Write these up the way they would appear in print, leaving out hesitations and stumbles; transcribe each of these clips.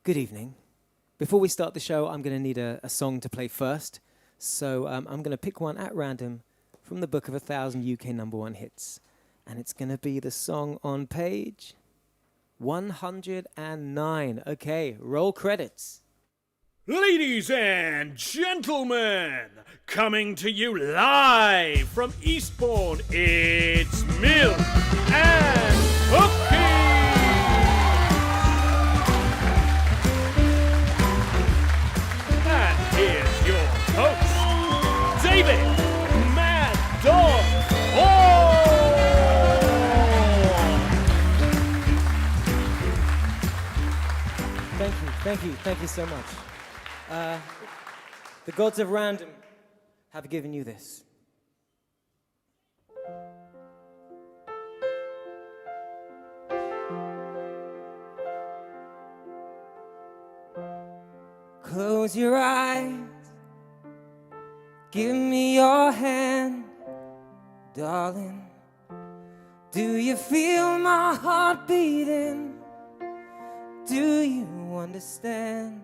Good evening. Before we start the show, I'm going to need a song to play first. So I'm going to pick one at random from the Book of 1,000 UK #1 hits. And it's going to be the song on page 109. Okay, roll credits. Ladies and gentlemen, coming to you live from Eastbourne, it's Milk and Cookies! And here's your host, David Mad Dog Hall! Thank you so much. The gods of random have given you this. Close your eyes, give me your hand, darling. Do you feel my heart beating? Do you understand?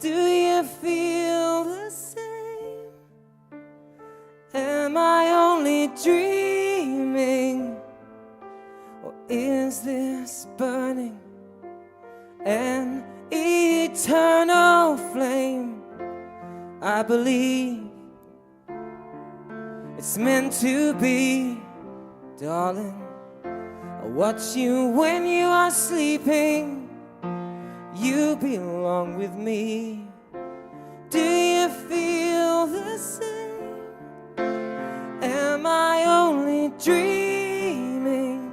Do you feel the same? Am I only dreaming? Or is this burning an eternal flame? I believe it's meant to be, darling. I watch you when you are sleeping. You belong with me. Do you feel the same? Am I only dreaming?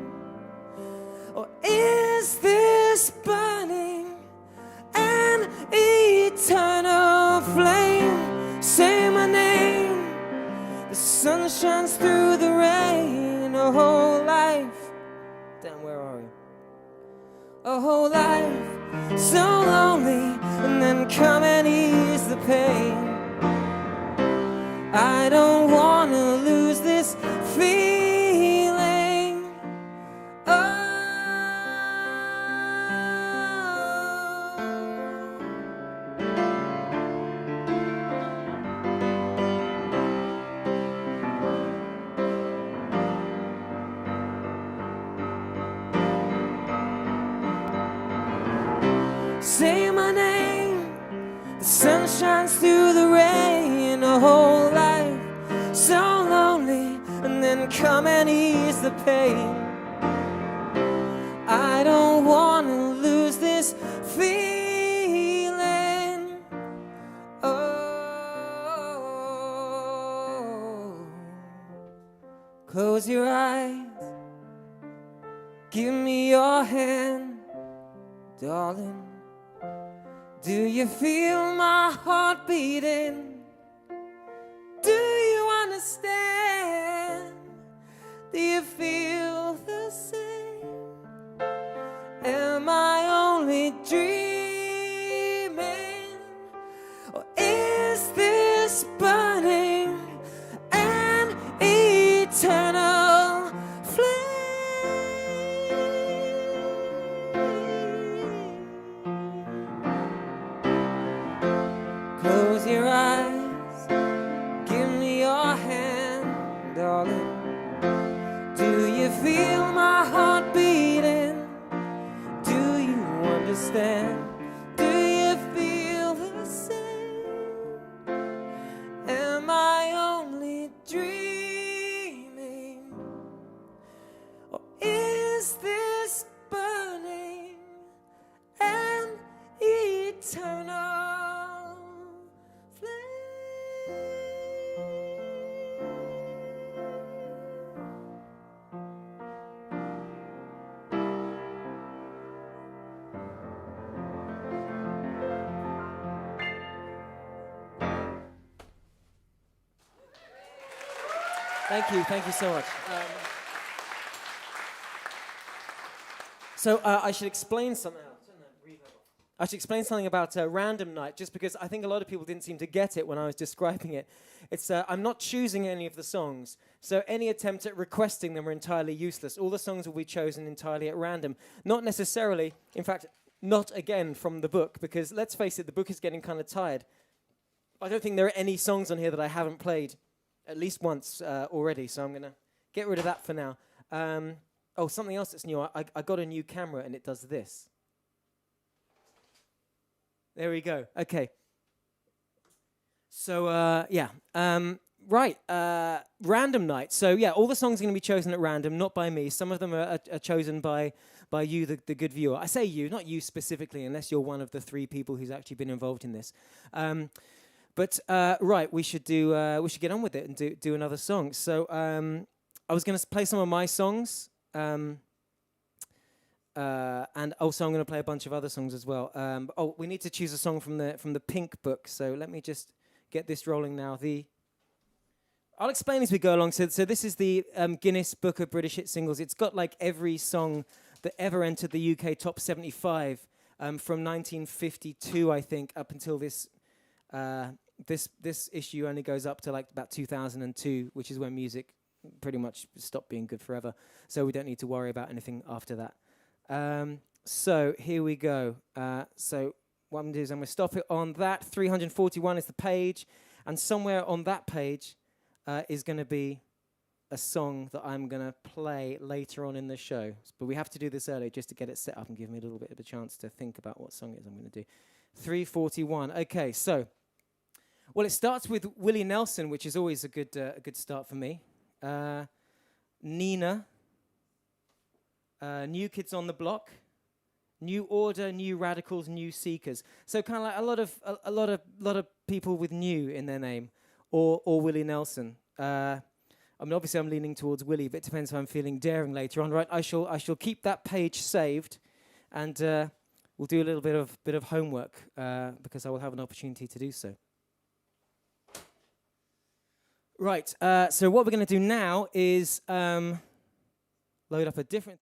Or is this burning an eternal flame? Say my name. The sun shines through the rain. A whole life. Damn, where are we? A whole life. So lonely, and then come and ease the pain. I don't wanna lose this feeling. Oh. Say my name. The sun shines through the rain. A whole life so lonely, and then come and ease the pain. I don't wanna lose this feeling. Oh, close your eyes, give me your hand, darling. Do you feel my heart beating? Do you understand? Do you feel the same? Am I only dreaming? Or is this burning an eternal flame? Close your eyes, give me your hand, darling. Do you feel my heart beating? Do you understand? Do you feel the same? Am I only dreaming? Or is this burning an eternal? Thank you so much. I should explain something. I should explain something about Random Night, just because I think a lot of people didn't seem to get it when I was describing it. It's I'm not choosing any of the songs, so any attempt at requesting them are entirely useless. All the songs will be chosen entirely at random. Not necessarily, in fact, not again from the book, because let's face it, the book is getting kind of tired. I don't think there are any songs on here that I haven't played at least once already, so I'm going to get rid of that for now. Something else that's new. I got a new camera, and it does this. There we go. Okay. So, random night. So, yeah, all the songs are going to be chosen at random, not by me. Some of them are chosen by you, the good viewer. I say you, not you specifically, unless you're one of the 3 people who's actually been involved in this. We should get on with it and do another song. So, I was going to play some of my songs, and also I'm going to play a bunch of other songs as well. We need to choose a song from the Pink book. So let me just get this rolling now. I'll explain as we go along. So this is the Guinness Book of British Hit Singles. It's got like every song that ever entered the UK top 75 from 1952, I think, up until this issue only goes up to like about 2002, which is when music pretty much stopped being good forever. So we don't need to worry about anything after that. So here we go. So what I'm going to do is I'm going to stop it on that. 341 is the page. And somewhere on that page is going to be a song that I'm going to play later on in the show. But we have to do this early just to get it set up and give me a little bit of a chance to think about what song it is I'm going to do. 341. Okay, so... Well, it starts with Willie Nelson, which is always a good start for me. Nina, New Kids on the Block, New Order, New Radicals, New Seekers. So kind of like a lot of people with "new" in their name, or Willie Nelson. Obviously I'm leaning towards Willie, but it depends if I'm feeling daring later on. Right, I shall keep that page saved, and we'll do a little bit of homework because I will have an opportunity to do so. Right, so what we're going to do now is load up a different...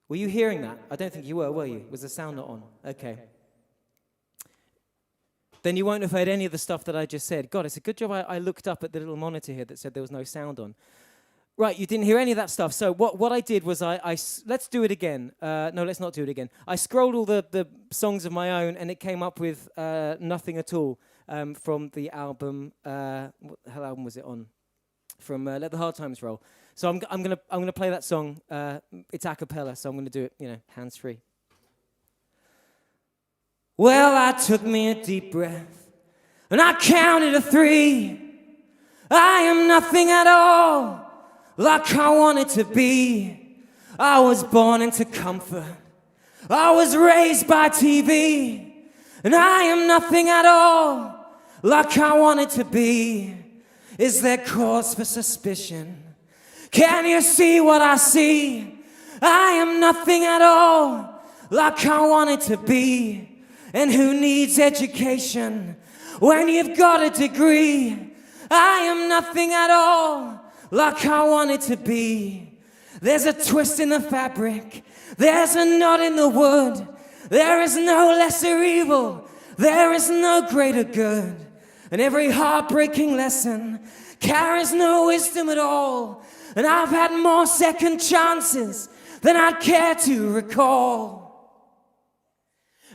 Were you hearing that? I don't think you were you? Was the sound not on? Okay. Then you won't have heard any of the stuff that I just said. God, it's a good job I looked up at the little monitor here that said there was no sound on. Right, you didn't hear any of that stuff. So what I did was let's do it again. No, let's not do it again. I scrolled all the songs of my own, and it came up with Nothing at All from the album. What the hell album was it on? From Let the Hard Times Roll. So I'm gonna play that song. It's a cappella, so I'm gonna do it, hands free. Well, I took me a deep breath, and I counted to 3. I am nothing at all, like I wanted to be. I was born into comfort. I was raised by TV, and I am nothing at all, like I wanted to be. Is there cause for suspicion? Can you see what I see? I am nothing at all, like I wanted to be. And who needs education when you've got a degree? I am nothing at all, like I wanted to be. There's a twist in the fabric, there's a knot in the wood. There is no lesser evil, there is no greater good. And every heartbreaking lesson carries no wisdom at all. And I've had more second chances than I'd care to recall.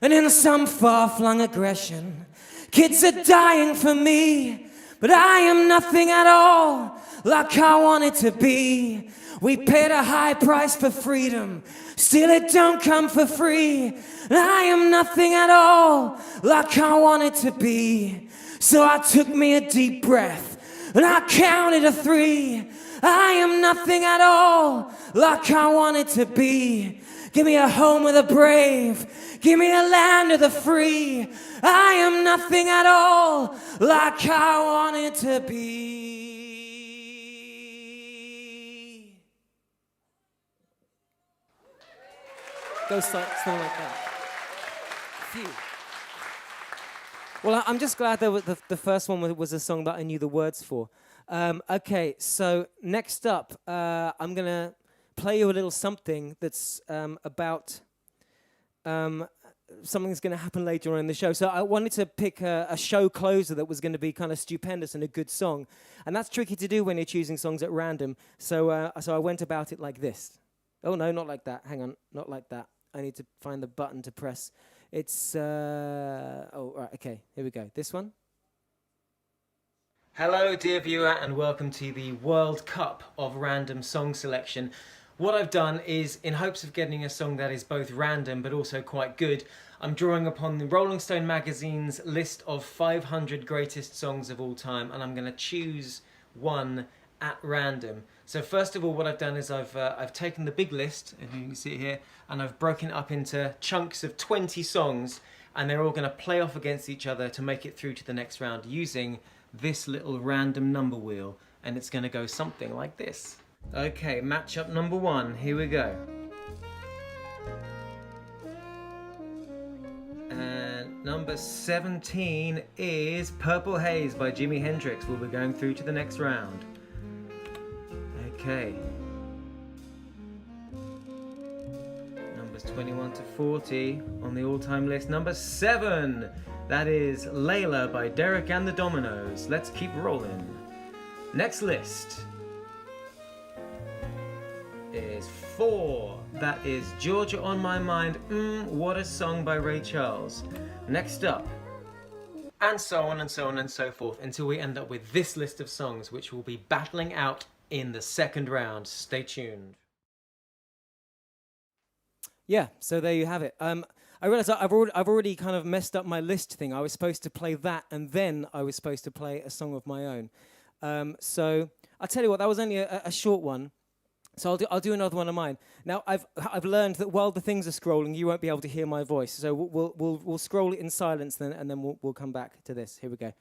And in some far-flung aggression, kids are dying for me. But I am nothing at all, like I wanted to be. We paid a high price for freedom, still it don't come for free. And I am nothing at all, like I wanted to be. So I took me a deep breath, and I counted to 3. I am nothing at all like I wanted to be. Give me a home with the brave. Give me a land of the free. I am nothing at all like I wanted to be. Goes something like that. Phew. Well, I'm just glad that the first one was a song that I knew the words for. Okay, so next up, I'm going to play you a little something that's about something that's going to happen later on in the show. So I wanted to pick a show closer that was going to be kind of stupendous and a good song. And that's tricky to do when you're choosing songs at random. So I went about it like this. Oh, no, not like that. Hang on, not like that. I need to find the button to press. It's, right, okay, here we go. This one. Hello, dear viewer, and welcome to the World Cup of Random Song Selection. What I've done is, in hopes of getting a song that is both random but also quite good, I'm drawing upon the Rolling Stone magazine's list of 500 greatest songs of all time, and I'm going to choose one at random. So first of all, what I've done is I've taken the big list, if you can see it here, and I've broken it up into chunks of 20 songs, and they're all going to play off against each other to make it through to the next round using this little random number wheel, and it's going to go something like this. Okay, matchup number one, here we go. And number 17 is Purple Haze by Jimi Hendrix. We'll be going through to the next round. Okay. Numbers 21 to 40 on the all-time list. Number 7, that is Layla by Derek and the Dominos. Let's keep rolling. Next list is 4. That is Georgia on My Mind. What a Song by Ray Charles. Next up, and so on and so on and so forth until we end up with this list of songs, which will be battling out in the second round. Stay tuned. Yeah, so there you have it. I realised I've already kind of messed up my list thing. I was supposed to play that, and then I was supposed to play a song of my own. So I'll tell you what, that was only a short one. So I'll do another one of mine. Now I've learned that while the things are scrolling, you won't be able to hear my voice. So we'll scroll it in silence then, and then we'll come back to this. Here we go.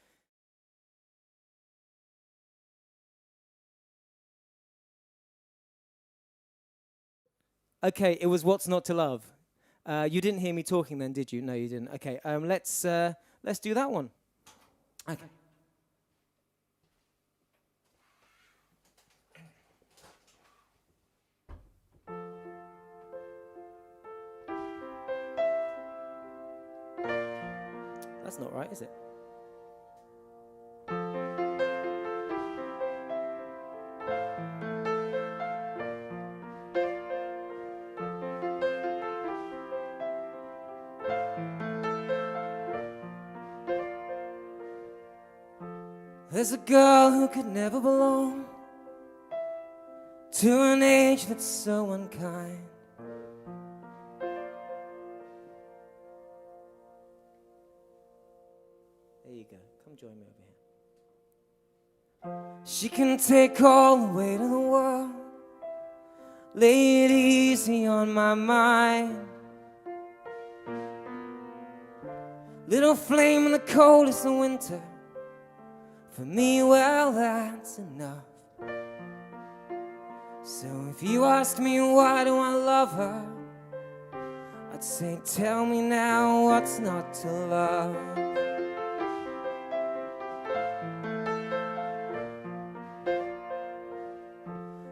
Okay, it was What's Not to Love. You didn't hear me talking then, did you? No, you didn't. Okay, let's do that one. Okay. That's not right, is it? There's a girl who could never belong to an age that's so unkind. There you go. Come join me over here. She can take all the weight of the world, lay it easy on my mind. Little flame in the coldest of winter. For me, well, that's enough. So if you ask me why do I love her, I'd say tell me now what's not to love.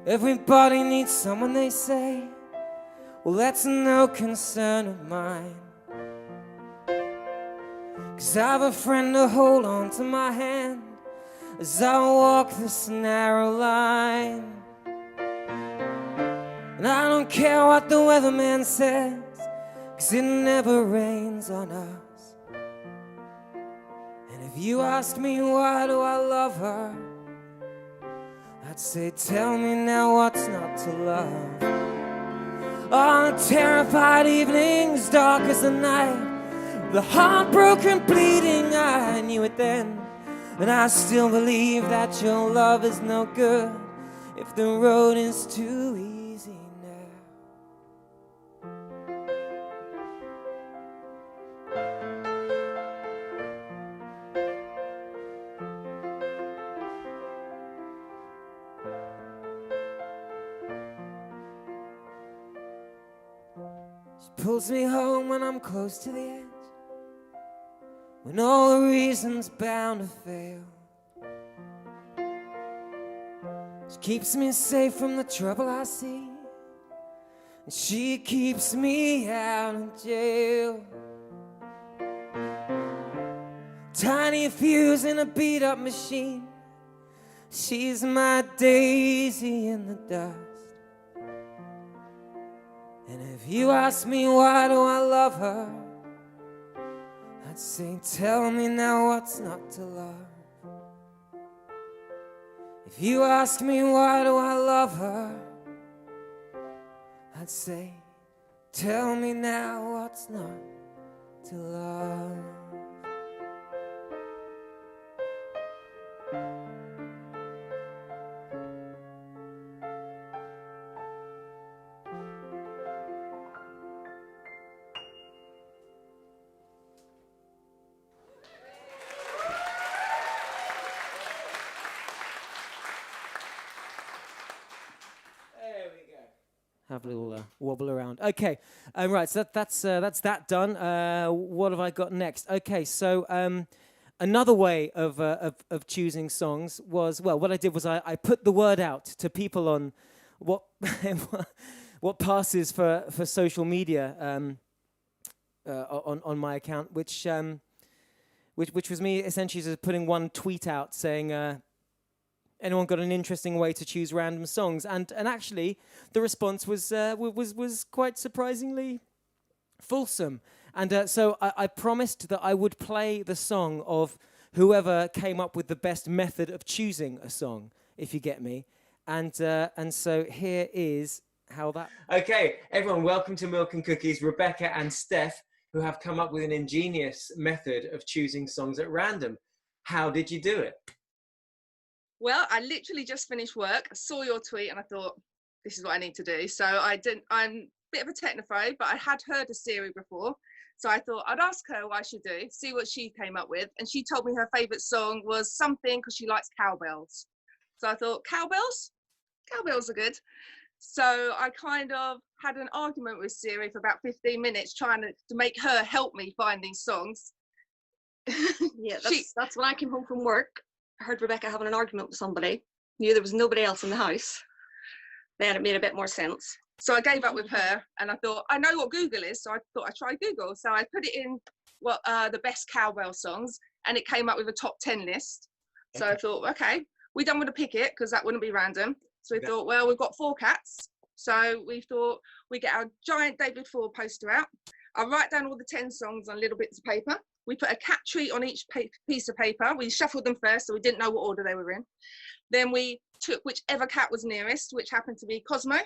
Everybody needs someone, they say. Well, that's no concern of mine. 'Cause I have a friend to hold on to my hand as I walk this narrow line. And I don't care what the weatherman says, 'cause it never rains on us. And if you ask me why do I love her, I'd say tell me now what's not to love. On terrified evenings, dark as the night, the heartbroken bleeding, I knew it then. And I still believe that your love is no good. if the road is too easy now. She pulls me home when I'm close to the edge, when all the reason's bound to fail. She keeps me safe from the trouble I see, and she keeps me out of jail. Tiny fuse in a beat-up machine, she's my daisy in the dust. And if you ask me why do I love her, I'd say, tell me now what's not to love. If you ask me why do I love her, I'd say, tell me now what's not to love. Have a little wobble around. Okay, right. So that's that done. What have I got next? Okay, so another way of choosing songs was, well, what I did was I put the word out to people on what what passes for social media on my account, which was me essentially just putting one tweet out saying. Anyone got an interesting way to choose random songs? And actually, the response was quite surprisingly fulsome. And so I promised that I would play the song of whoever came up with the best method of choosing a song, if you get me. And so here is how that... Okay, everyone, welcome to Milk and Cookies. Rebecca and Steph, who have come up with an ingenious method of choosing songs at random. How did you do it? Well, I literally just finished work, saw your tweet, and I thought, this is what I need to do. So I'm a bit of a technophobe, but I had heard of Siri before. So I thought I'd ask her what I should do, see what she came up with. And she told me her favourite song was something because she likes cowbells. So I thought, cowbells? Cowbells are good. So I kind of had an argument with Siri for about 15 minutes trying to make her help me find these songs. Yeah, that's when I came home from work. I heard Rebecca having an argument with somebody, knew there was nobody else in the house. Then it made a bit more sense. So I gave up with her and I thought, I know what Google is, so I thought I'd try Google. So I put it in the best cowbell songs and it came up with a top 10 list. So I thought, okay, we don't want to pick it because that wouldn't be random. So we thought, well, we've got 4 cats. So we thought we get our giant David Ford poster out. I write down all the 10 songs on little bits of paper. We put a cat treat on each piece of paper. We shuffled them first, so we didn't know what order they were in. Then we took whichever cat was nearest, which happened to be Cosmo,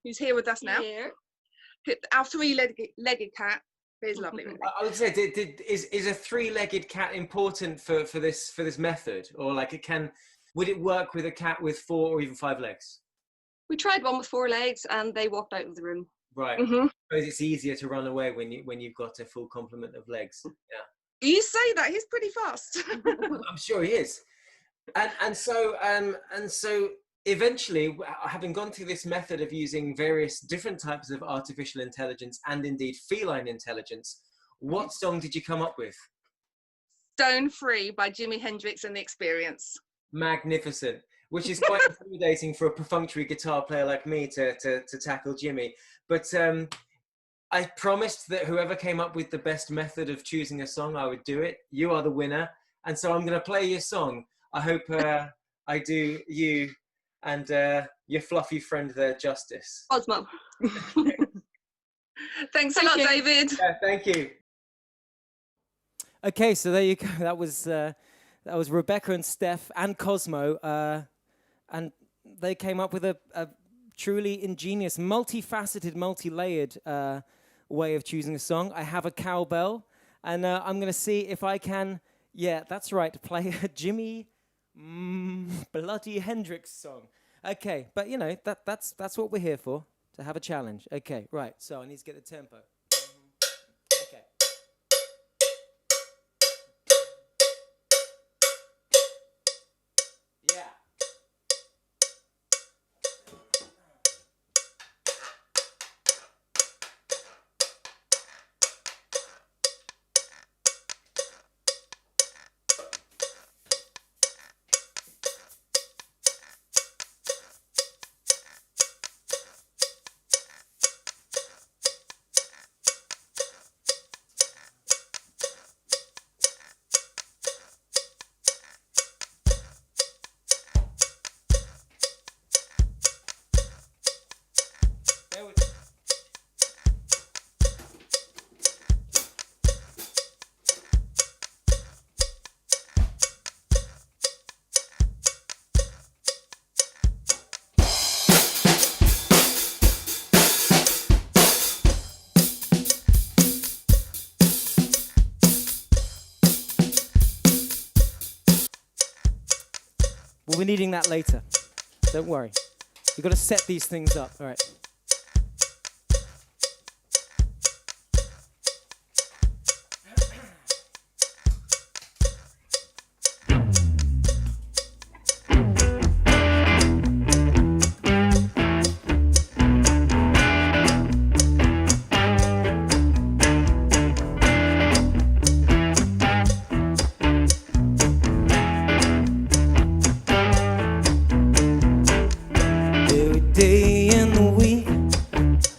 who's here with us now. Yeah. Our 3-legged cat is lovely. Really. I would say, is a 3-legged cat important for this method, or like would it work with a cat with 4 or even 5 legs? We tried one with 4 legs, and they walked out of the room. Right. Mm-hmm. Because it's easier to run away when you've got a full complement of legs. Yeah. You say that, he's pretty fast. I'm sure he is. And so eventually, having gone through this method of using various different types of artificial intelligence and indeed feline intelligence, what song did you come up with? Stone Free by Jimi Hendrix and the Experience. Magnificent. Which is quite intimidating for a perfunctory guitar player like me to tackle Jimmy. But I promised that whoever came up with the best method of choosing a song, I would do it. You are the winner. And so I'm going to play your song. I hope I do you and your fluffy friend there justice. Cosmo. Thanks a lot, David. Yeah, thank you. Okay, so there you go. That was Rebecca and Steph and Cosmo. And they came up with a truly ingenious, multifaceted, multi-layered way of choosing a song. I have a cowbell, and I'm going to see if I can, yeah, that's right, play a Jimi Bloody Hendrix song. Okay, but you know that's what we're here for, to have a challenge. Okay, right. So I need to get the tempo. Okay. Yeah. There we go. We'll be needing that later. Don't worry. You've got to set these things up. All right. Every day in the week,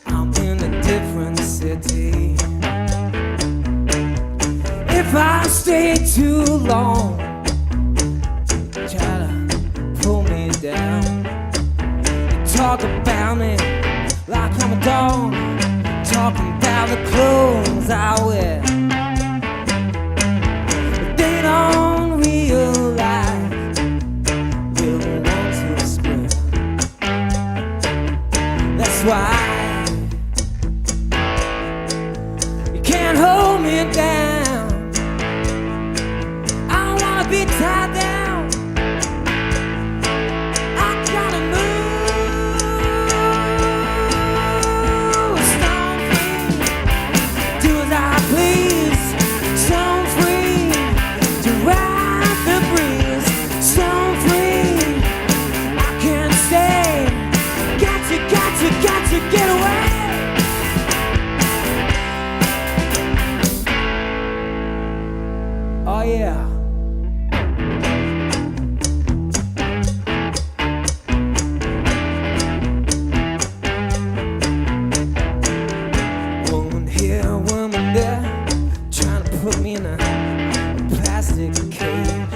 I'm in a different city. If I stay too long, try to pull me down. You talk about me like I'm a dog, talking about the clothes I wear. But they don't realize we're the ones who square. That's why you can't hold me down. I don't wanna be tied down. I gotta move, stone free, do as I please. Stone free, to ride the breeze. Stone free, I can't stay. Got to get away. Oh yeah. Woman here, woman there, trying to put me in a plastic cage.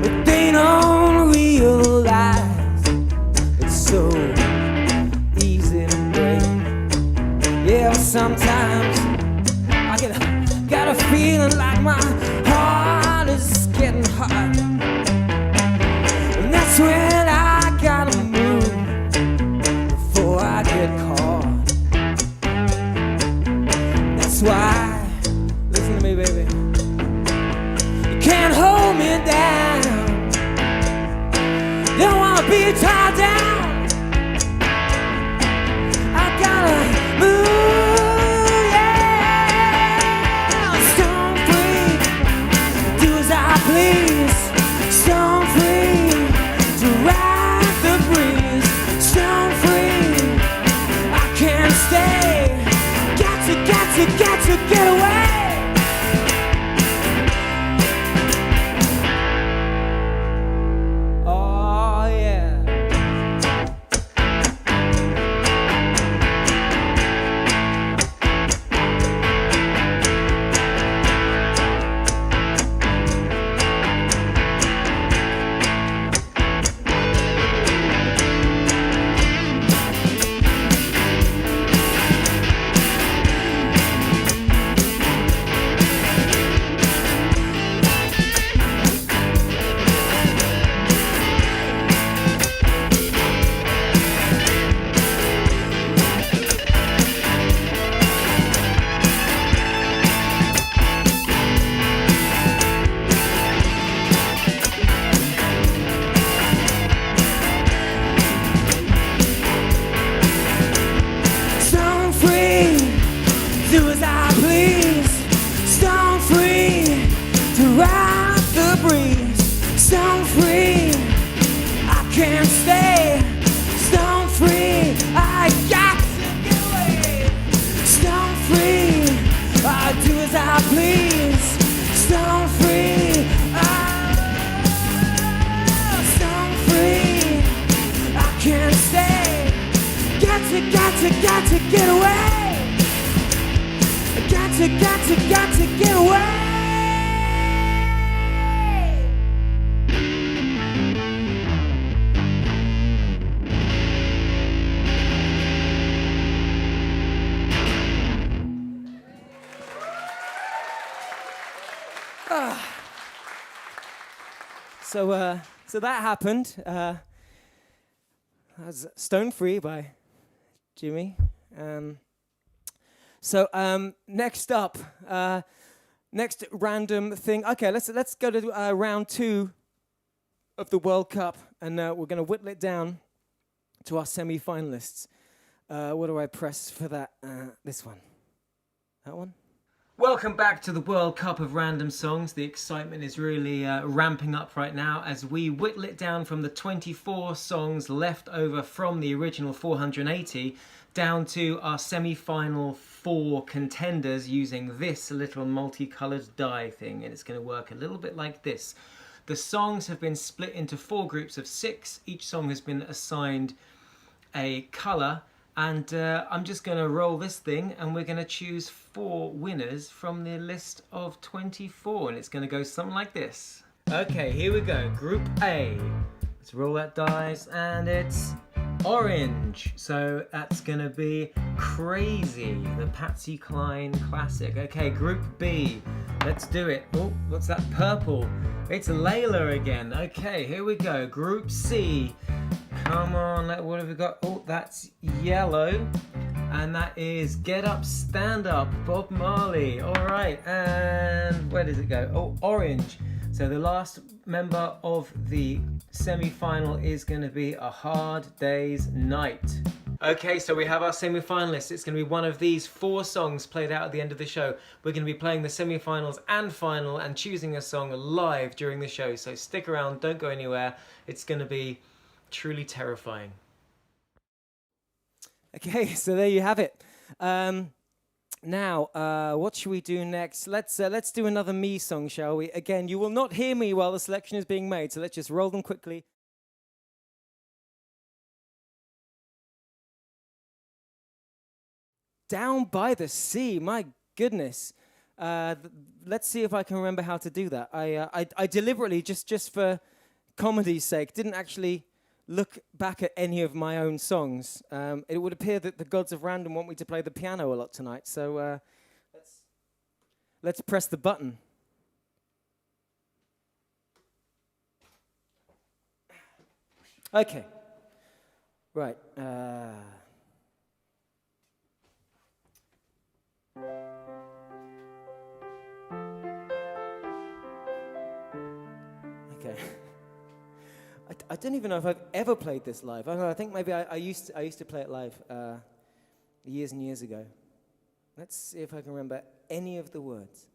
But they don't realize it's so easy to break. Yeah, sometimes I got a feeling like my heart is getting hot. And that's when I gotta move before I get caught. That's why, listen to me, baby, you can't hold me down. Don't wanna be tied down. I gotta move, yeah. Stone free, do as I please. Stone free, to ride the breeze. Stone free, I can't stay. Got to get away. Oh yeah. to get away. Got to get away. So that happened. That was Stone Free by Jimmy. Next up, next random thing. Okay, let's go to round 2 of the World Cup, and we're going to whittle it down to our semi-finalists. What do I press for that? This one. That one? Welcome back to the World Cup of Random Songs. The excitement is really ramping up right now as we whittle it down from the 24 songs left over from the original 480 down to our semi-final 4 contenders using this little multicoloured die thing, and it's going to work a little bit like this. The songs have been split into 4 groups of 6. Each song has been assigned a colour, and I'm just going to roll this thing and we're going to choose 4 winners from the list of 24, and it's going to go something like this. Okay, here we go. Group A. Let's roll that dice, and it's orange. So that's going to be Crazy, the Patsy Cline classic. Okay, Group B. Let's do it. Oh, what's that? Purple. It's Layla again. Okay, here we go. Group C. Come on, what have we got? Oh, that's yellow. And that is Get Up, Stand Up, Bob Marley. All right, and where does it go? Oh, orange. So the last member of the semi-final is going to be A Hard Day's Night. Okay, so we have our semi-finalists. It's going to be one of these 4 songs played out at the end of the show. We're going to be playing the semi-finals and final and choosing a song live during the show. So stick around, don't go anywhere. It's going to be truly terrifying. Okay, so there you have it. Now, what should we do next? Let's do another me song, shall we? Again, you will not hear me while the selection is being made, so let's just roll them quickly. Down by the Sea, my goodness. Let's see if I can remember how to do that. I deliberately, just for comedy's sake, didn't actually look back at any of my own songs. It would appear that the gods of random want me to play the piano a lot tonight, so let's press the button. Okay. Right. Okay. I don't even know if I've ever played this live. I think maybe I used to play it live years and years ago. Let's see if I can remember any of the words.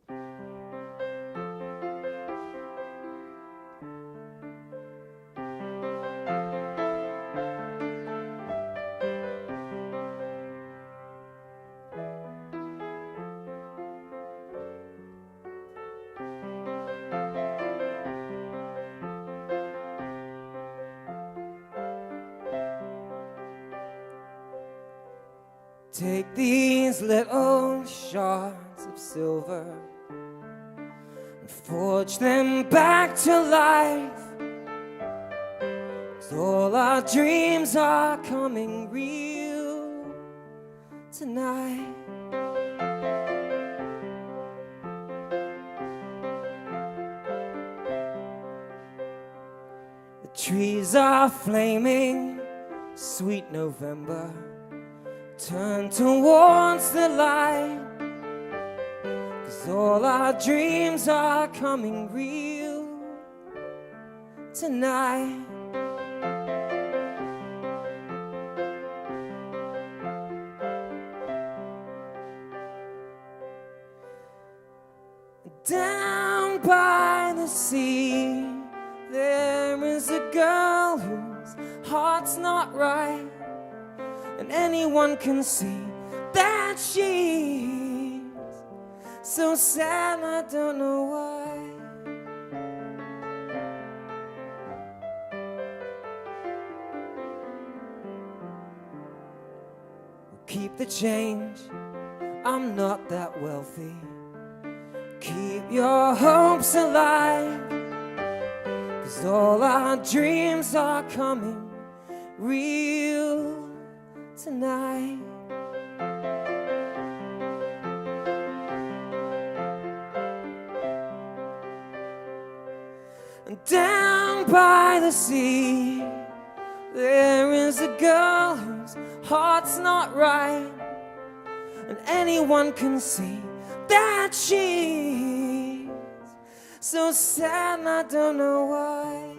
Take these little shards of silver and forge them back to life, 'cause all our dreams are coming real tonight. The trees are flaming, sweet November. Turn towards the light, 'cause all our dreams are coming real tonight. Down by the sea, there is a girl whose heart's not right, and anyone can see that she's so sad, I don't know why. keep the change, I'm not that wealthy. Keep your hopes alive, 'cause all our dreams are coming real tonight. And down by the sea, there is a girl whose heart's not right, and anyone can see that she's so sad and I don't know why.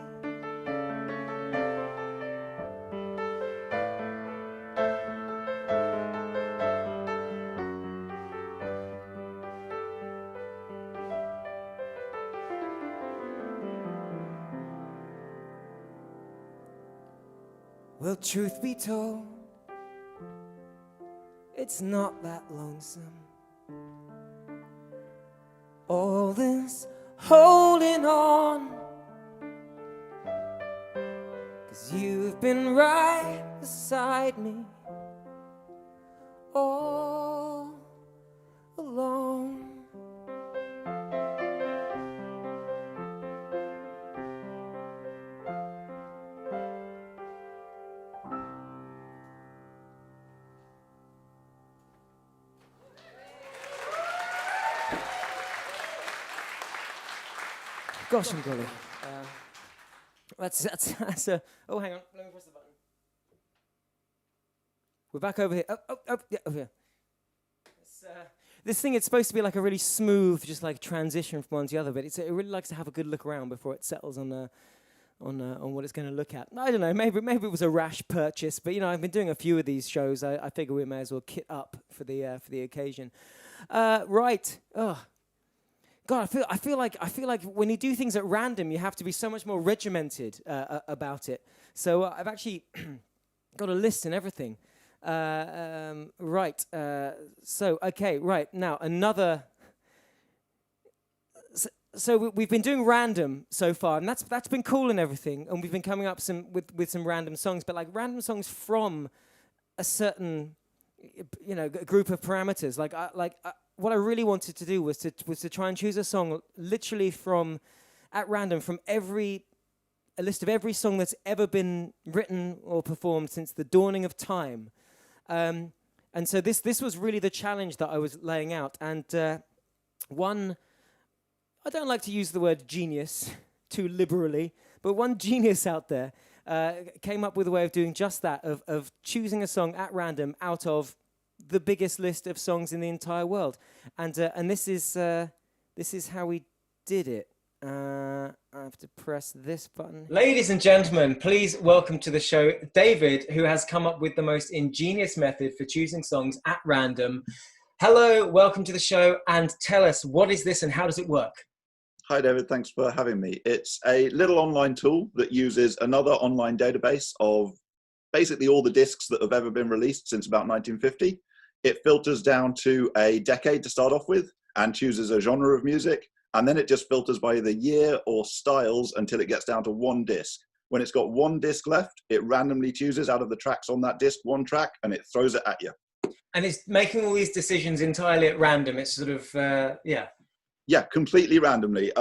Well, truth be told, it's not that lonesome. All this holding on, 'cause you've been right beside me all along. Gosh and golly. That's a... Oh, hang on. Let me press the button. We're back over here. Yeah, over here. This thing, it's supposed to be like a really smooth, just like transition from one to the other, but it really likes to have a good look around before it settles on what it's going to look at. I don't know. Maybe it was a rash purchase, but you know, I've been doing a few of these shows. I figure we may as well kit up for the occasion. Right. Oh. God, I feel like when you do things at random, you have to be so much more regimented about it. So I've actually got a list and everything. Right. Okay. Right now, another. So we've been doing random so far, and that's been cool and everything. And we've been coming up with some random songs, but like random songs from a certain, you know, group of parameters. What I really wanted to do was to try and choose a song literally at random from a list of every song that's ever been written or performed since the dawning of time. And so this was really the challenge that I was laying out. And one, I don't like to use the word genius too liberally, but one genius out there came up with a way of doing just that, of choosing a song at random out of the biggest list of songs in the entire world, and this is how we did it. I have to press this button. Ladies and gentlemen, please welcome to the show David, who has come up with the most ingenious method for choosing songs at random. Hello, welcome to the show, and tell us, what is this and how does it work? Hi David, thanks for having me. It's a little online tool that uses another online database of basically all the discs that have ever been released since about 1950. It filters down to a decade to start off with and chooses a genre of music. And then it just filters by either year or styles until it gets down to one disc. When it's got one disc left, it randomly chooses out of the tracks on that disc one track and it throws it at you. And it's making all these decisions entirely at random. It's sort of, Yeah, completely randomly.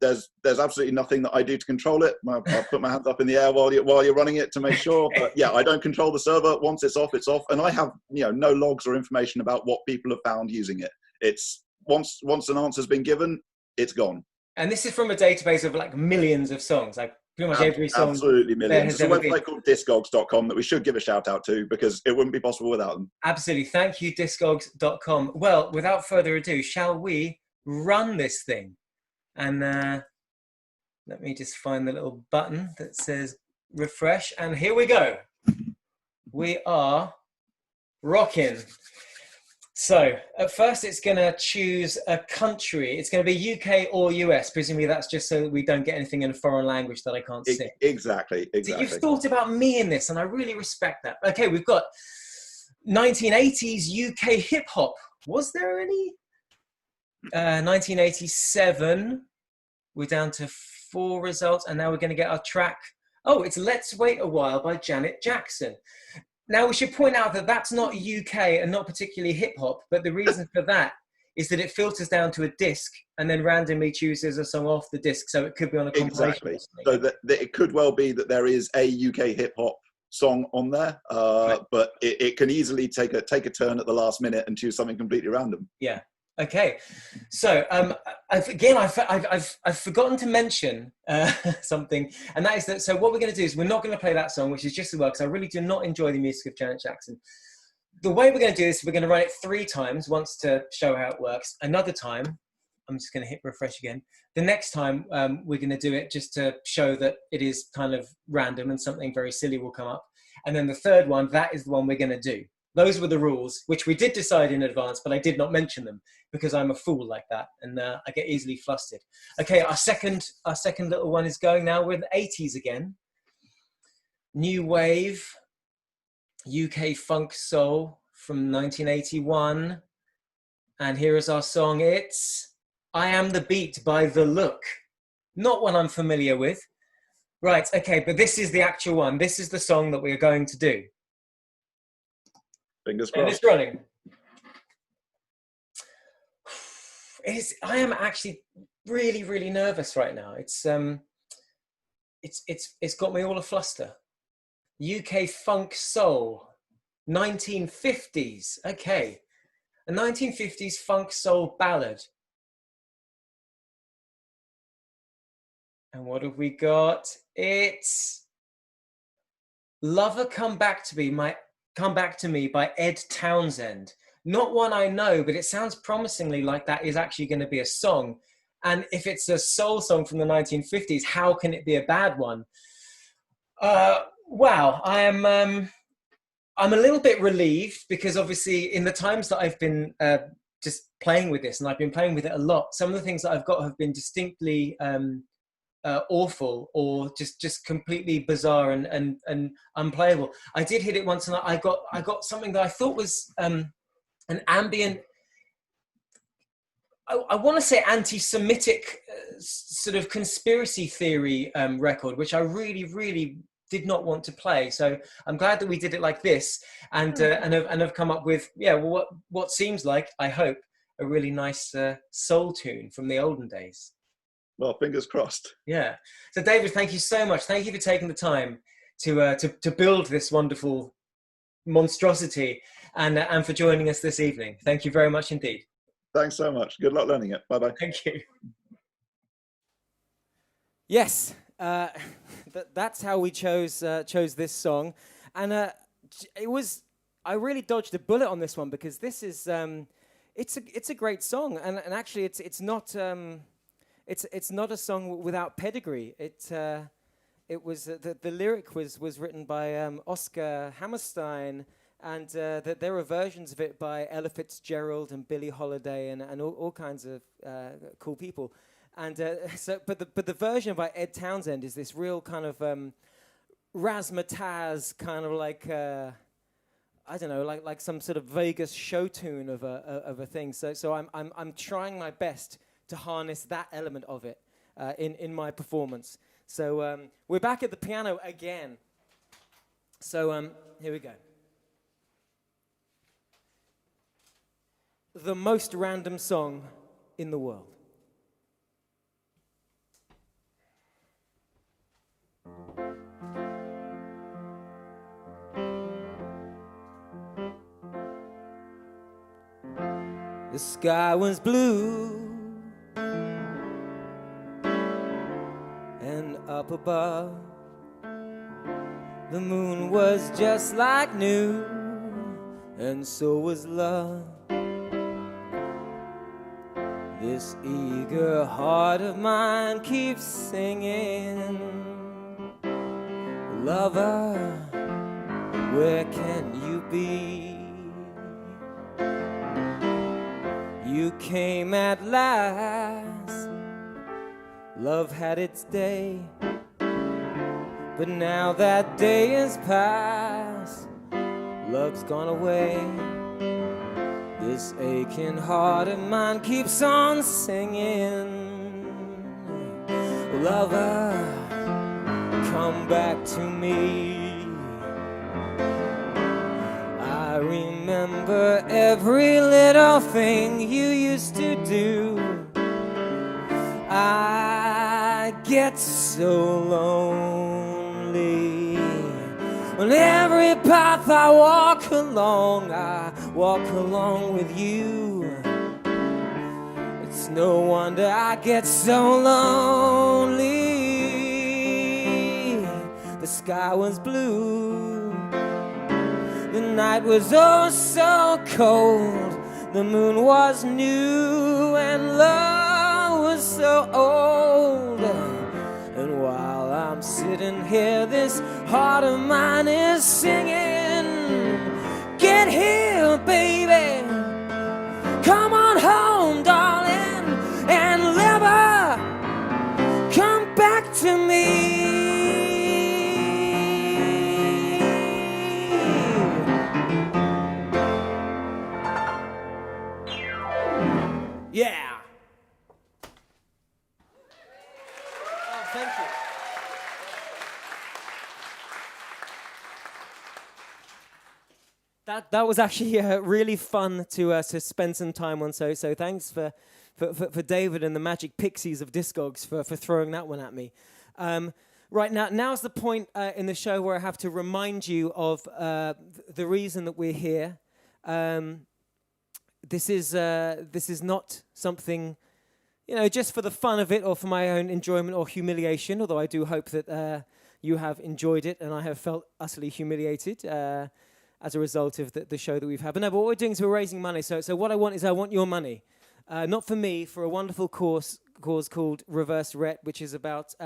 There's absolutely nothing that I do to control it. I'll put my hands up in the air while you're running it to make sure. But yeah, I don't control the server. Once it's off, it's off. And I have no logs or information about what people have found using it. It's once an answer's been given, it's gone. And this is from a database of like millions of songs, like pretty much every song. Absolutely millions. There's a website called Discogs.com that we should give a shout out to because it wouldn't be possible without them. Absolutely. Thank you, Discogs.com. Well, without further ado, shall we run this thing? And let me just find the little button that says refresh. And here we go. We are rocking. So at first it's going to choose a country. It's going to be UK or US. Presumably that's just so that we don't get anything in a foreign language that I can't sing. Exactly. So you've thought about me in this, and I really respect that. Okay, we've got 1980s UK hip hop. Was there any? 1987. We're down to 4 results, and now we're going to get our track. Oh, it's Let's Wait a While by Janet Jackson. Now we should point out that that's not UK and not particularly hip hop, but the reason for that is that it filters down to a disc and then randomly chooses a song off the disc, so it could be on a compilation. Exactly. So that it could well be that there is a UK hip hop song on there, Right. but it can easily take a turn at the last minute and choose something completely random. Yeah. Okay. So I've forgotten to mention something, and that is that. So what we're going to do is we're not going to play that song, which is just as well, because I really do not enjoy the music of Janet Jackson. The way we're going to do this, we're going to run it 3 times, once to show how it works. Another time, I'm just going to hit refresh again. The next time, we're going to do it just to show that it is kind of random and something very silly will come up. And then the third one, that is the one we're going to do. Those were the rules, which we did decide in advance, but I did not mention them because I'm a fool like that, and I get easily flustered. Okay, our second little one is going now. We're in the 80s again. New wave, UK funk soul from 1981. And here is our song. It's I Am the Beat by The Look. Not one I'm familiar with. Right, okay, but this is the actual one. This is the song that we are going to do. Fingers And crossed. it's running. I am actually really, really nervous right now. It's got me all a fluster. UK funk soul, 1950s. Okay, a 1950s funk soul ballad. And what have we got? It's Lover Come Back to Me by Ed Townsend. Not one I know, but it sounds promisingly like that is actually going to be a song. And if it's a soul song from the 1950s, how can it be a bad one? Wow, I'm a little bit relieved, because obviously in the times that I've been just playing with this, and I've been playing with it a lot, some of the things that I've got have been distinctly awful, or just completely bizarre and unplayable. I did hit it once, and I got something that I thought was an ambient, I want to say anti-Semitic sort of conspiracy theory record, which I really, really did not want to play. So I'm glad that we did it like this, and have come up with what seems like, I hope, a really nice soul tune from the olden days. Well, fingers crossed. Yeah. So David, thank you so much. Thank you for taking the time to build this wonderful monstrosity, and for joining us this evening. Thank you very much indeed. Thanks so much. Good luck learning it. Bye-bye. Thank you. Yes, that's how we chose this song, and I really dodged a bullet on this one, because this is it's a great song, and actually it's not a song without pedigree. It was the lyric was written by Oscar Hammerstein, and there are versions of it by Ella Fitzgerald and Billie Holiday and all kinds of cool people. And but the version by Ed Townsend is this real kind of razzmatazz, kind of like I don't know, like some sort of Vegas show tune of a thing. So I'm trying my best to harness that element of it in my performance. So we're back at the piano again. So here we go. The most random song in the world. The sky was blue, and up above the moon was just like new, and so was love. This eager heart of mine keeps singing, lover, where can you be? You came at last, love had its day, but now that day is past, love's gone away. This aching heart of mine keeps on singing, lover, come back to me. remember every little thing you used to do. I get so lonely when every path I walk along with you. It's no wonder I get so lonely. The sky was blue, the night was oh so cold, the moon was new, and love was so old. And while I'm sitting here, this heart of mine is singing, get here, baby, come on home, darling, and never come back to me. Yeah. Oh, thank you. That was actually really fun to spend some time on. So thanks for David and the Magic Pixies of Discogs for throwing that one at me. Right now's the point in the show where I have to remind you of the reason that we're here. This is not something, just for the fun of it or for my own enjoyment or humiliation, although I do hope that you have enjoyed it and I have felt utterly humiliated as a result of the show that we've had. But no, but what we're doing is we're raising money. So what I want your money, not for me, for a wonderful cause called Reverse Rett, which is about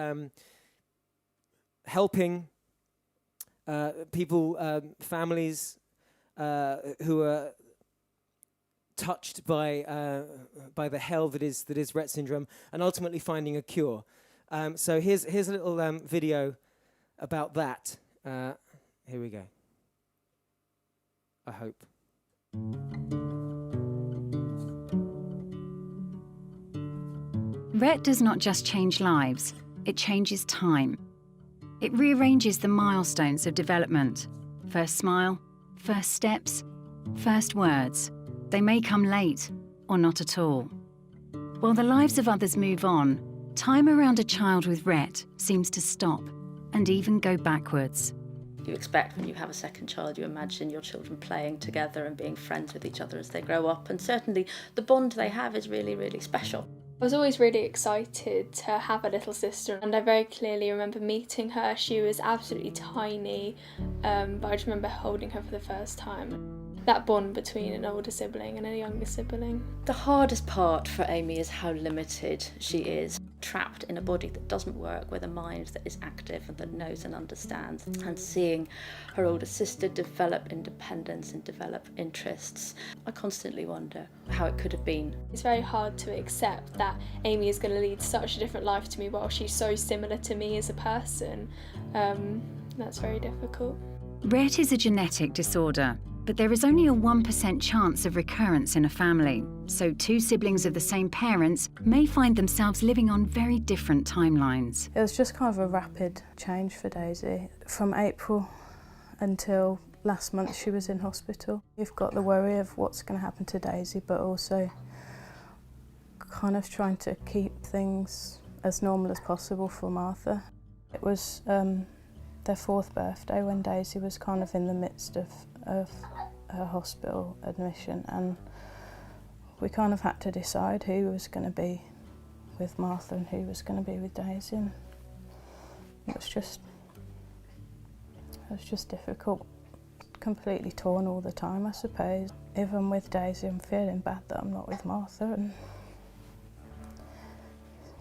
helping people, families who are touched by the hell that is Rett syndrome, and ultimately finding a cure. So here's a little video about that. Here we go. I hope. Rett does not just change lives, it changes time. It rearranges the milestones of development. First smile, first steps, first words. They may come late or not at all. While the lives of others move on, time around a child with Rett seems to stop and even go backwards. You expect when you have a second child, you imagine your children playing together and being friends with each other as they grow up, and certainly the bond they have is really, really special. I was always really excited to have a little sister, and I very clearly remember meeting her. She was absolutely tiny, but I just remember holding her for the first time. That bond between an older sibling and a younger sibling. The hardest part for Amy is how limited she is, trapped in a body that doesn't work, with a mind that is active and that knows and understands. And seeing her older sister develop independence and develop interests, I constantly wonder how it could have been. It's very hard to accept that Amy is going to lead such a different life to me while she's so similar to me as a person. That's very difficult. Rett is a genetic disorder, but there is only a 1% chance of recurrence in a family, so two siblings of the same parents may find themselves living on very different timelines. It was just kind of a rapid change for Daisy. From April until last month she was in hospital. You've got the worry of what's going to happen to Daisy, but also kind of trying to keep things as normal as possible for Martha. It was their 4th birthday when Daisy was kind of in the midst of her hospital admission, and we kind of had to decide who was going to be with Martha and who was going to be with Daisy. And it was just difficult, completely torn all the time, I suppose. Even with Daisy, I'm feeling bad that I'm not with Martha, and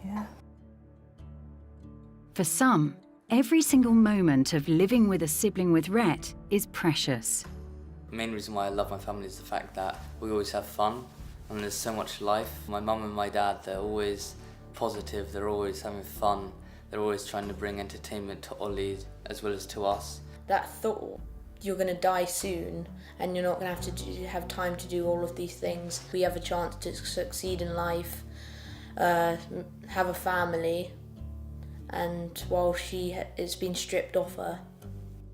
yeah. For some, every single moment of living with a sibling with Rett is precious. The main reason why I love my family is the fact that we always have fun and there's so much life. My mum and my dad, they're always positive, they're always having fun, they're always trying to bring entertainment to Ollie as well as to us. That thought, you're going to die soon and you're not going to have time to do all of these things. We have a chance to succeed in life, have a family, and while it's been stripped off her.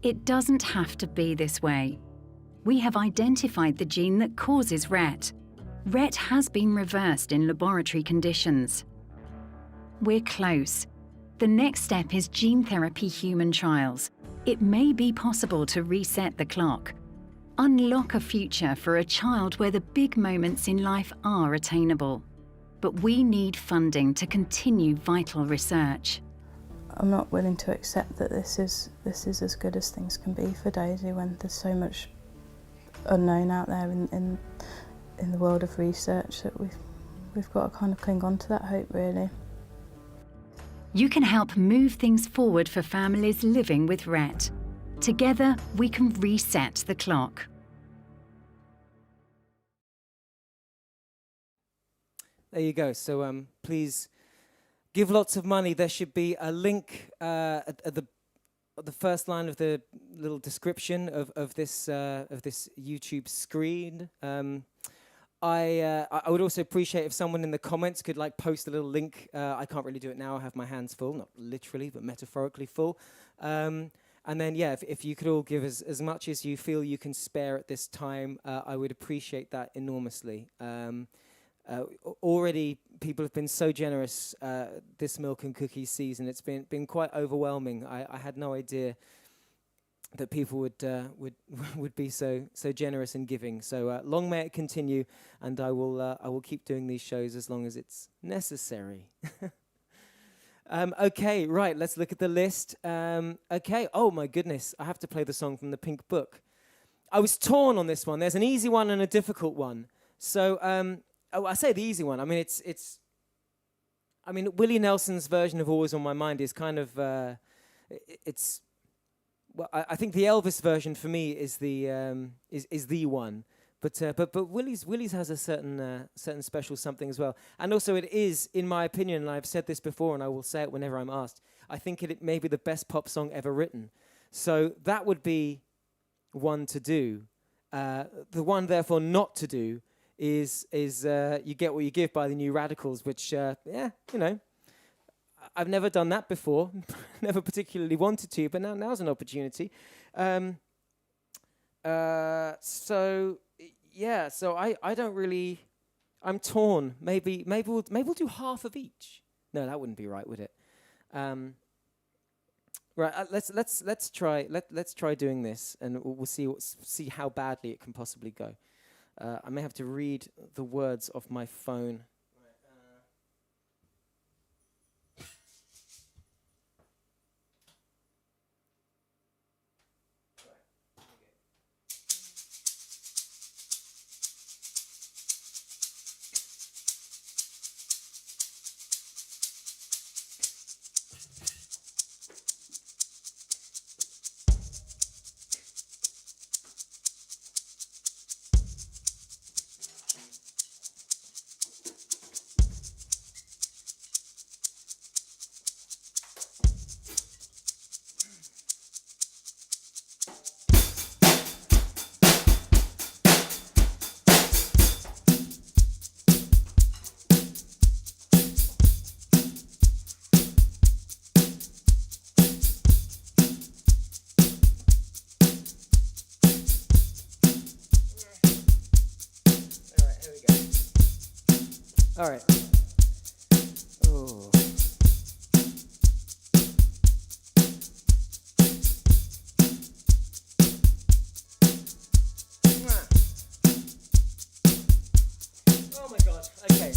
It doesn't have to be this way. we have identified the gene that causes Rett. Rett has been reversed in laboratory conditions. We're close. The next step is gene therapy human trials. It may be possible to reset the clock. Unlock a future for a child where the big moments in life are attainable. But we need funding to continue vital research. I'm not willing to accept that this is as good as things can be for Daisy when there's so much unknown out there in the world of research that we've got to kind of cling on to that hope, really. You can help move things forward for families living with Rett. Together, we can reset the clock. There you go. So please give lots of money. There should be a link at the first line of the little description of this YouTube screen. I would also appreciate if someone in the comments could like post a little link. I can't really do it now. I have my hands full, not literally, but metaphorically full. And then, yeah, if you could all give as much as you feel you can spare at this time, I would appreciate that enormously. Already, people have been so generous this Milk and Cookies season. It's been quite overwhelming. I had no idea that people would be so generous and giving. So long may it continue, and I will keep doing these shows as long as it's necessary. Okay, right. Let's look at the list. Okay. Oh my goodness, I have to play the song from the Pink Book. I was torn on this one. There's an easy one and a difficult one. So I say the easy one. I mean, it's. I mean, Willie Nelson's version of "Always on My Mind" is kind of. It's. Well, I think the Elvis version for me is the one, but Willie's has a certain special something as well, and also it is, in my opinion, and I've said this before, and I will say it whenever I'm asked. I think it may be the best pop song ever written, so that would be one to do. The one, therefore, not to do is "You Get What You Give" by the New Radicals, which I've never done that before, never particularly wanted to, but now's an opportunity. So I don't really. I'm torn. Maybe we'll do half of each. No, that wouldn't be right, would it? Right. Let's try doing this, and we'll see how badly it can possibly go. I may have to read the words off my phone. All right. Oh. Oh my God. Okay.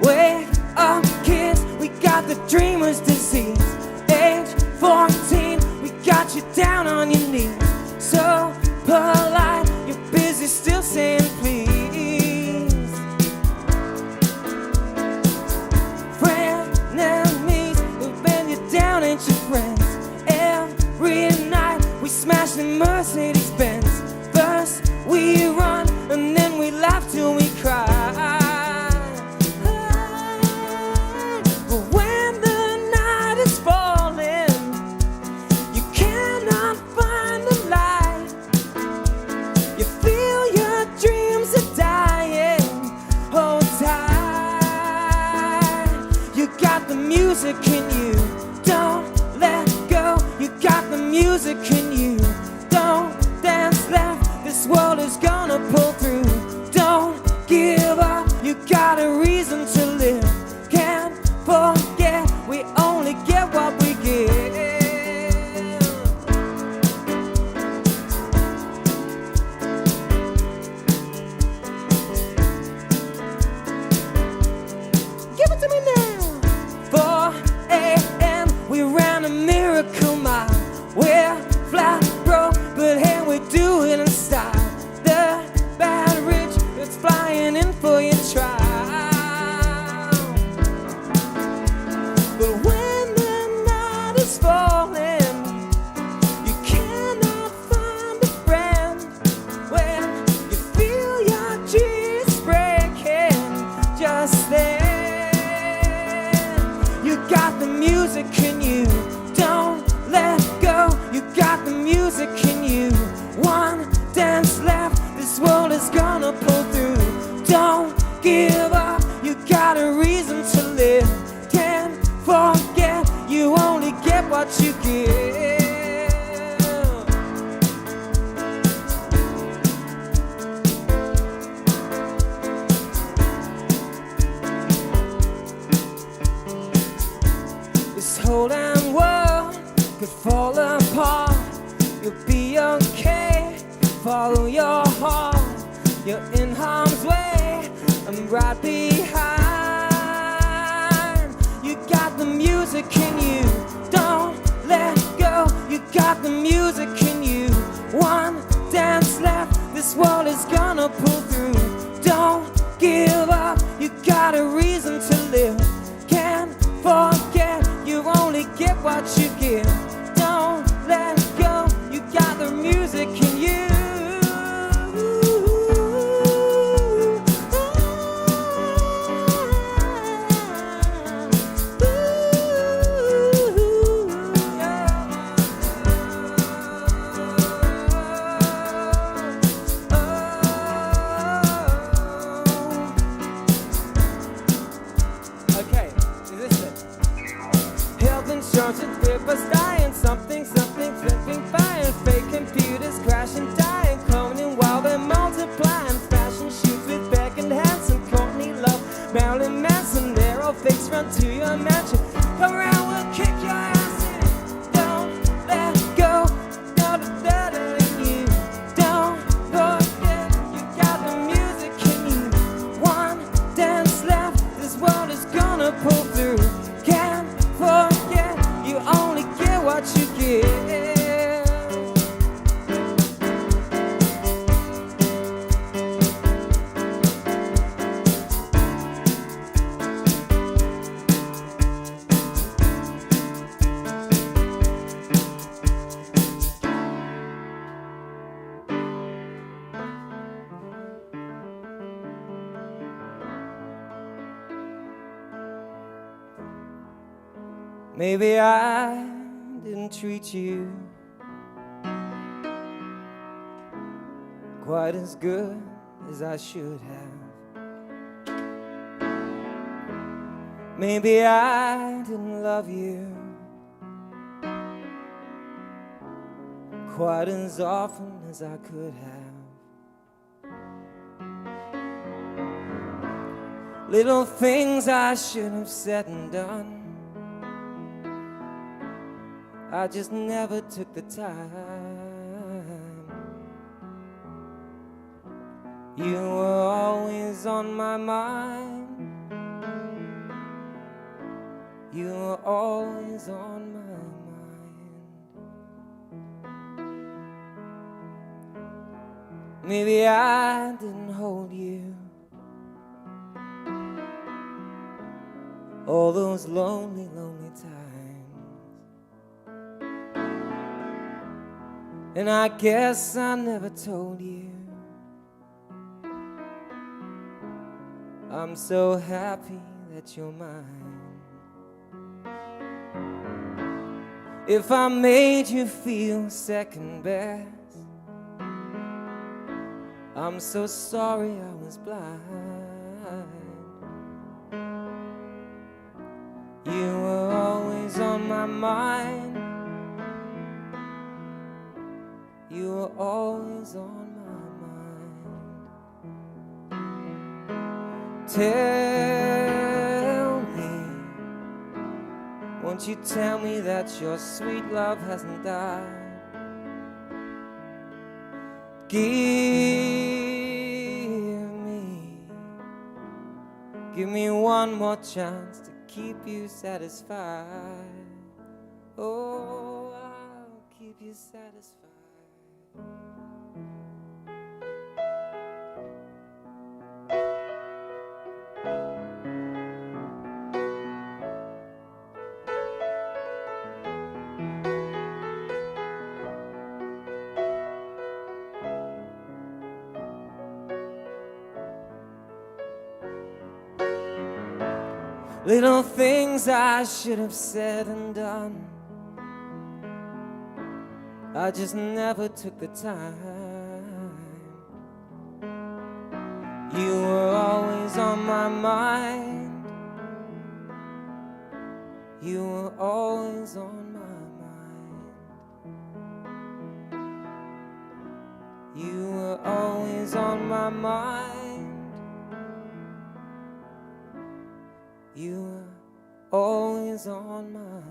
Wake up, kids. We got the dreamer's disease. Age music in you. Don't let go. You got the music in you. Don't dance left. This world is gonna pull through. Don't give up. You got a reason to live. Can't forget. We only get what we give. Give it to me now. 4 a.m. We ran a miracle mile. We're flat broke, but hey, we do it in style. The bad rich that's flying in for your trial. But when the night is falling, you cannot find a friend. When you feel your dreams breaking, just then you got the music in you. Don't let go. You got the music in you. One dance left. This world is gonna pull through. Don't give up. You got a reason to live. Can't forget. You only get what you give. This whole damn world could fall apart. You'll be okay. Follow your heart. You're in harm's way. I'm right behind. You got the music in you. Don't let go. You got the music in you. One dance left. This world is gonna pull through. Don't give up. You got a reason to live. Can't forget. You only get what you give. Don't let go. You got the music in you. Okay, is this it? Health insurance and papers dying, something, flipping, fire, fake computers crashing, dying, cloning while they're multiplying. Fashion shoots with Beck and Hanson, Courtney Love, Marilyn Manson. They're all fakes. Run to your mansion. Come around, we'll kick your ass in. Don't let go. Don't let you. Don't forget. You got the music in you. One dance left. This world is gonna pull through. Can't forget. You only get what you give. Maybe I didn't treat you quite as good as I should have. Maybe I didn't love you quite as often as I could have. Little things I should have said and done, I just never took the time. You were always on my mind. You were always on my mind. Maybe I didn't hold you all those lonely, lonely times. And I guess I never told you I'm so happy that you're mine. If I made you feel second best, I'm so sorry I was blind. You were always on my mind. Tell me, won't you tell me that your sweet love hasn't died? Give me one more chance to keep you satisfied. Oh, I'll keep you satisfied. Little things I should have said and done, I just never took the time. You were always on my mind. You were always on my mind. You were always on my mind. You were always on my mind.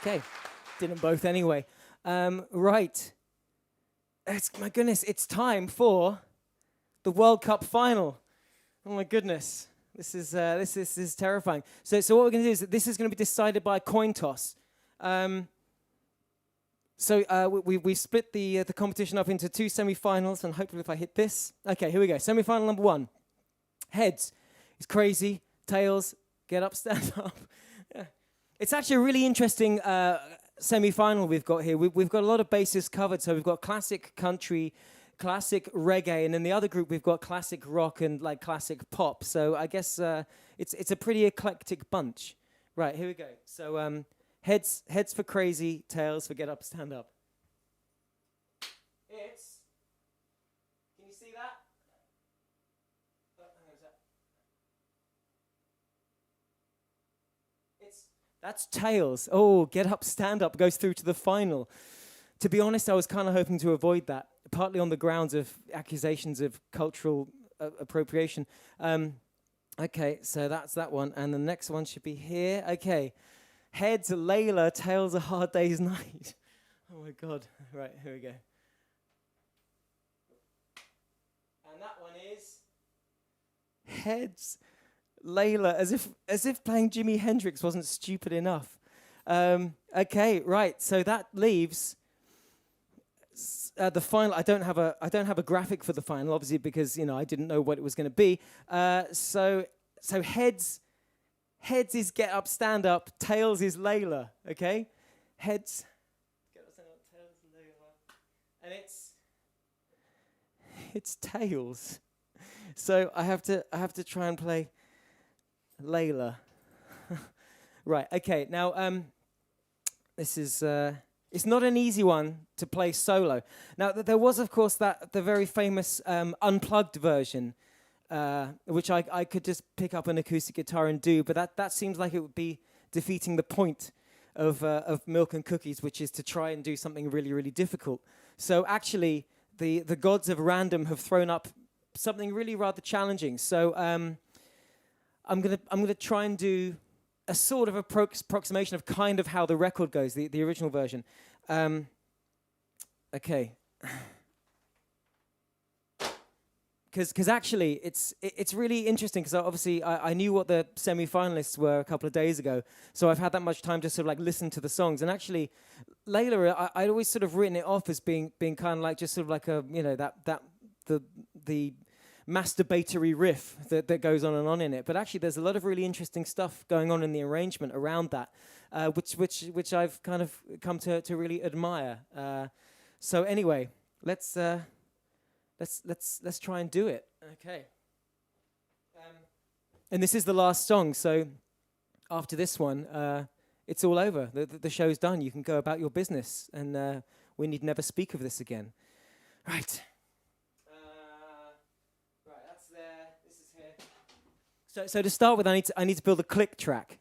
Okay, did them both anyway. Right, my goodness, it's time for the World Cup final. Oh my goodness, this is terrifying. So what we're going to do is that this is going to be decided by a coin toss. We split the competition up into two semi-finals, and hopefully if I hit this. Okay, here we go. Semi-final number 1. Heads is crazy. Tails, get up, stand up. Yeah. It's actually a really interesting semi-final we've got here. We've got a lot of bases covered. So we've got classic country, classic reggae, and in the other group we've got classic rock and like classic pop. So I guess it's a pretty eclectic bunch. Right, here we go. So heads for crazy, tails for get up, stand up. Can you see that? That's tails. Oh, get up, stand up goes through to the final. To be honest, I was kind of hoping to avoid that, partly on the grounds of accusations of cultural appropriation. Okay, so that's that one. And the next one should be here. Okay. Heads, Layla, tails, A Hard Day's Night. Oh my God. Right, here we go. And that one is heads, Layla, as if playing Jimi Hendrix wasn't stupid enough. Okay, right. So that leaves the final. I don't have a graphic for the final, obviously, because I didn't know what it was going to be. So heads is get up, stand up. Tails is Layla. Okay, heads. Get up, stand up. Tails, Layla, and it's tails. So I have to try and play Layla. Right, okay, now this is, it's not an easy one to play solo. Now, there was, of course, the very famous unplugged version, which I could just pick up an acoustic guitar and do, but that seems like it would be defeating the point of Milk and Cookies, which is to try and do something really, really difficult. So actually, the gods of random have thrown up something really rather challenging. So I'm gonna try and do a sort of approximation of kind of how the record goes, the original version. Okay. Because actually it's really interesting, because obviously I knew what the semi-finalists were a couple of days ago, so I've had that much time to sort of like listen to the songs. And actually, Layla, I'd always sort of written it off as being kind of like just sort of like a the masturbatory riff that goes on and on in it. But actually, there's a lot of really interesting stuff going on in the arrangement around that, which I've kind of come to really admire. So anyway, let's let's try and do it. Okay. And this is the last song, so after this one, it's all over. The show's done. You can go about your business, and we need never speak of this again. Right. Right, that's there. This is here. So to start with, I need to build a click track.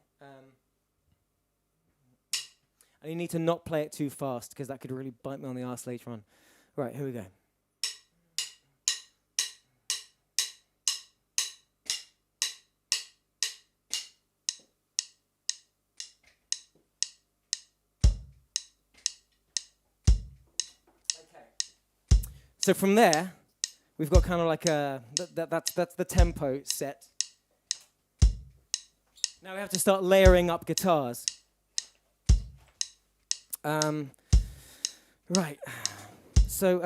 And you need to not play it too fast, because that could really bite me on the arse later on. Right, here we go. So from there, we've got kind of like that's the tempo set. Now we have to start layering up guitars. Right. So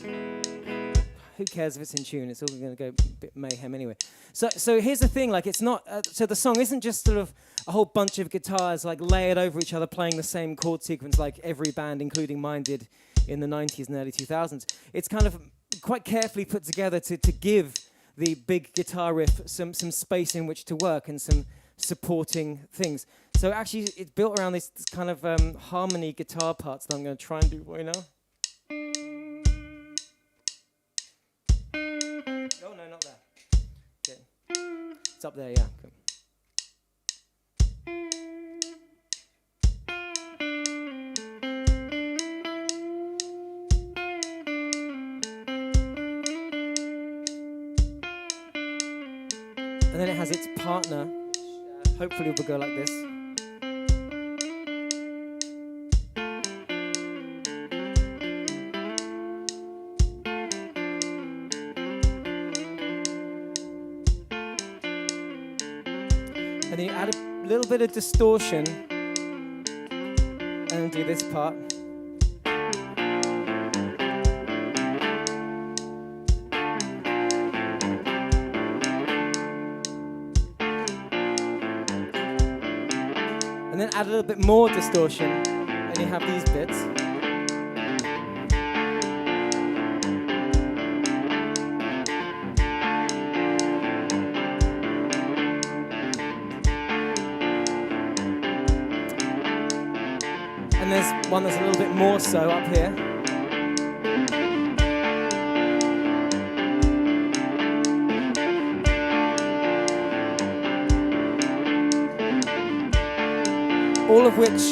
who cares if it's in tune? It's all going to go a bit mayhem anyway. So here's the thing. Like, it's not. So the song isn't just sort of a whole bunch of guitars like layered over each other, playing the same chord sequence like every band, including mine, did in the 90s and early 2000s. It's kind of quite carefully put together to give the big guitar riff some space in which to work and some supporting things. So actually it's built around this kind of harmony guitar parts that I'm going to try and do right now. Oh, no, not there. Okay. It's up there, yeah. Cool. And then it has its partner, which hopefully will go like this. And then you add a little bit of distortion and then do this part. And then add a little bit more distortion, and you have these bits. And there's one that's a little bit more so up here. All of which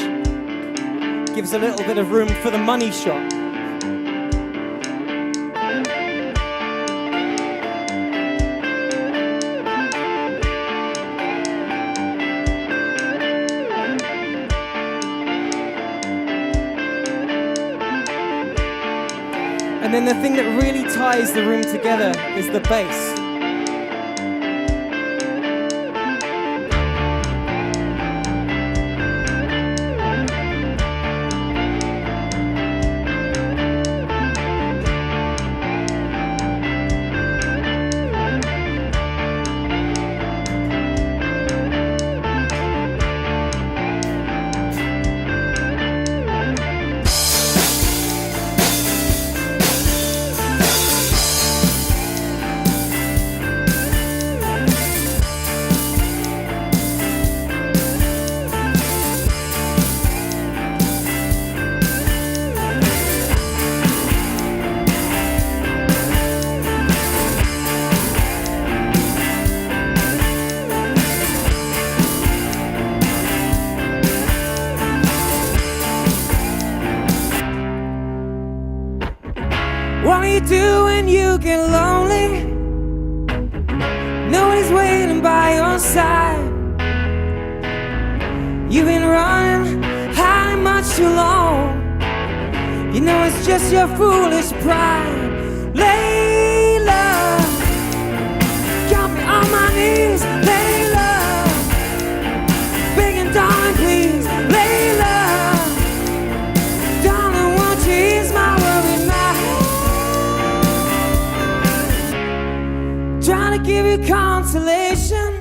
gives a little bit of room for the money shot. And then the thing that really ties the room together is the bass. What do you do when you get lonely? Nobody's waiting by your side. You've been running high much too long. You know it's just your foolish pride. Layla, got me on my knees. Layla, begging darling please. Layla, darling won't you ease my worried mind. Trying to give you consolation.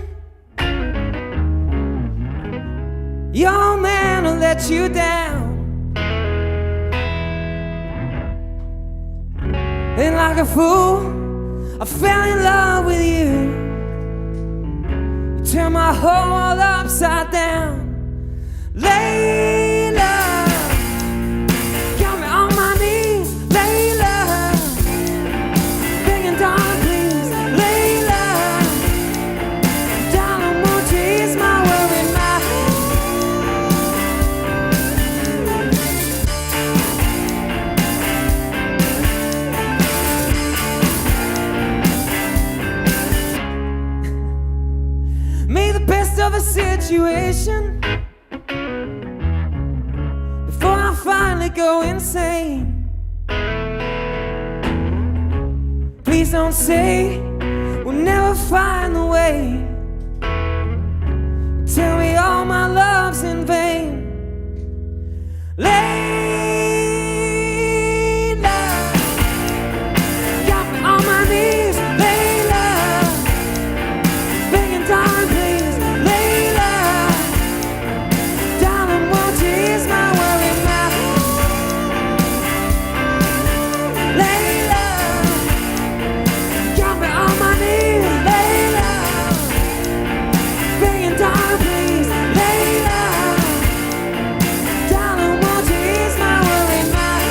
Your man will let you down. Then like a fool, I fell in love with you. You turned my whole world upside down. Layla, got me on my knees. Layla, begging darling please. Layla, darling won't you ease my worry mind. Make the best of a situation before I finally go insane. Please don't say we'll never find the way. Tell me all my love's in vain. Layla, got me on my knees. Layla, begging darling please. Layla, darling won't you ease my worry mind. Layla, got me on my knees. Layla, begging darling please. Layla, darling won't you ease my worry mind.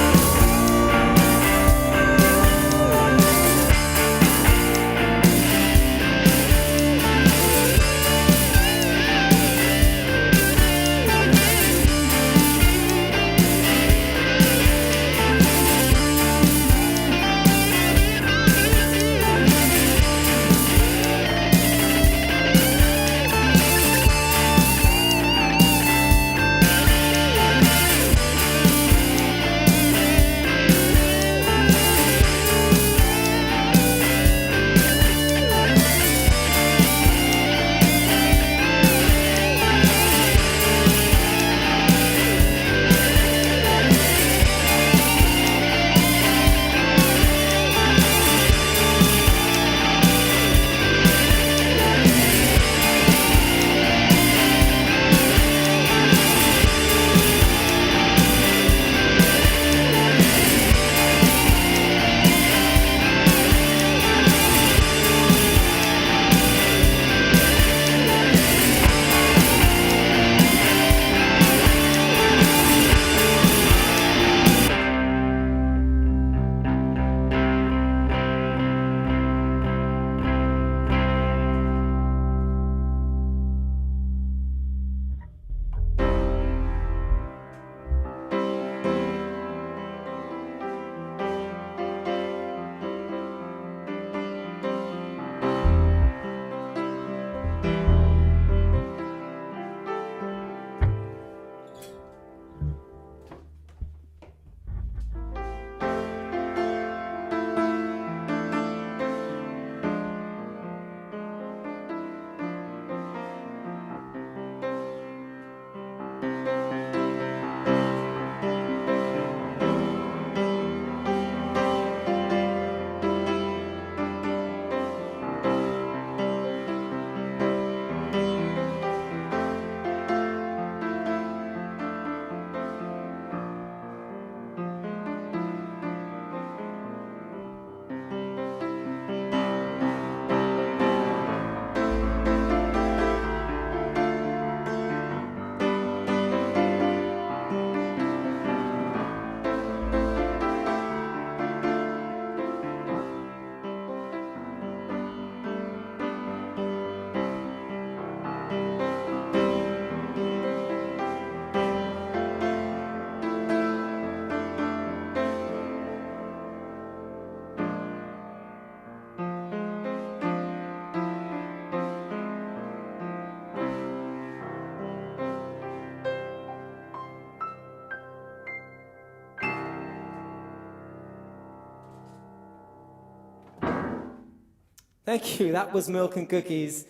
Thank you. That was Milk and Cookies,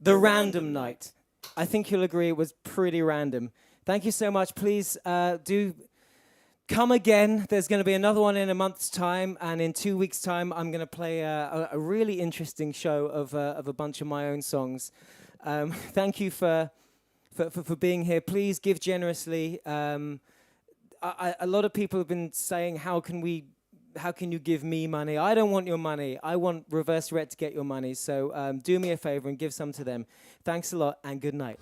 The Random Night. I think you'll agree it was pretty random. Thank you so much. Please do come again. There's going to be another one in a month's time, and in 2 weeks' time, I'm going to play a really interesting show of a bunch of my own songs. Thank you for being here. Please give generously. A lot of people have been saying, how can we how can you give me money? I don't want your money. I want Reverse Ret to get your money. So do me a favor and give some to them. Thanks a lot and good night.